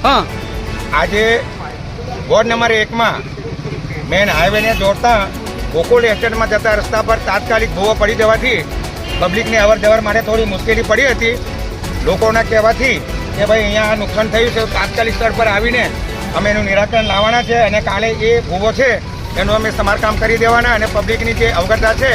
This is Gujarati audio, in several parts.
હા, આજે વોર્ડ નંબર 1 માં મેન હાઈવેને જોડતા ગોકુળ એસ્ટેટમાં જતા રસ્તા પર તાત્કાલિક ભૂવો પડી જવાથી પબ્લિકને અવર જવર માટે થોડી મુશ્કેલી પડી હતી. લોકોના કહેવાથી કે ભાઈ અહીંયા નુકસાન થયું છે, તાત્કાલિક સ્થળ પર આવીને અમે એનું નિરાકરણ લાવવાના છે અને કાલે એ ભૂવો છે એનું અમે સમારકામ કરી દેવાના અને પબ્લિકની જે અવગતતા છે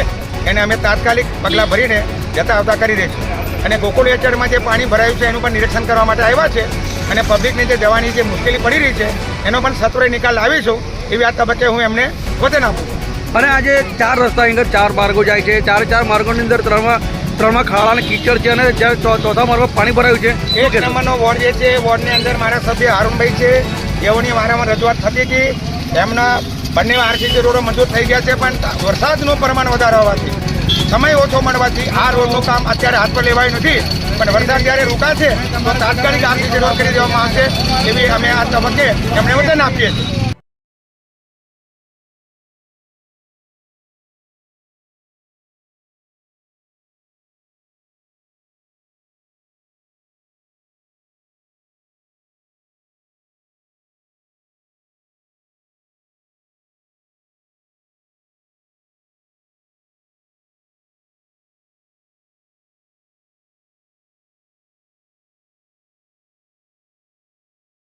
એને અમે તાત્કાલિક પગલાં ભરીને જતા આવતા કરી દઈશું. અને ગોકુળ એસ્ટેટમાં જે પાણી ભરાયું છે એનું પણ નિરીક્ષણ કરવા માટે આવ્યા છે અને પબ્લિકને જે જવાની જે મુશ્કેલી પડી રહી છે એનો પણ સત્વરે નિકાલ લાવીશું એવી આ તબક્કે હું એમને વચન આપું છું. અને આજે 4 રસ્તા અંદર 4 માર્ગો જાય છે. 4 માર્ગોની અંદર ત્રણમાં ખાડા અને કીચડ છે અને જ્યારે ચોથા માર્ગો પાણી ભરાયું છે. 1 નંબરનો વોર્ડ જે છે વોર્ડની અંદર મારા સભ્ય હારૂનભાઈ છે, તેઓની વારંવાર રજૂઆત થતી હતી. એમના બંને આરસીસી રોડો મંજૂર થઈ ગયા છે, પણ વરસાદનું પ્રમાણ વધારે હોવાથી સમય ઓછો મળવાથી આ રોડનું કામ અત્યારે હાથ પર લેવાયું નથી. પણ વરસાદ જ્યારે રોકાશે તો તાત્કાલિક આરસીસી રોડ કરી દેવામાં આવશે એવી અમે આ તબક્કે એમને વચન આપીએ છીએ.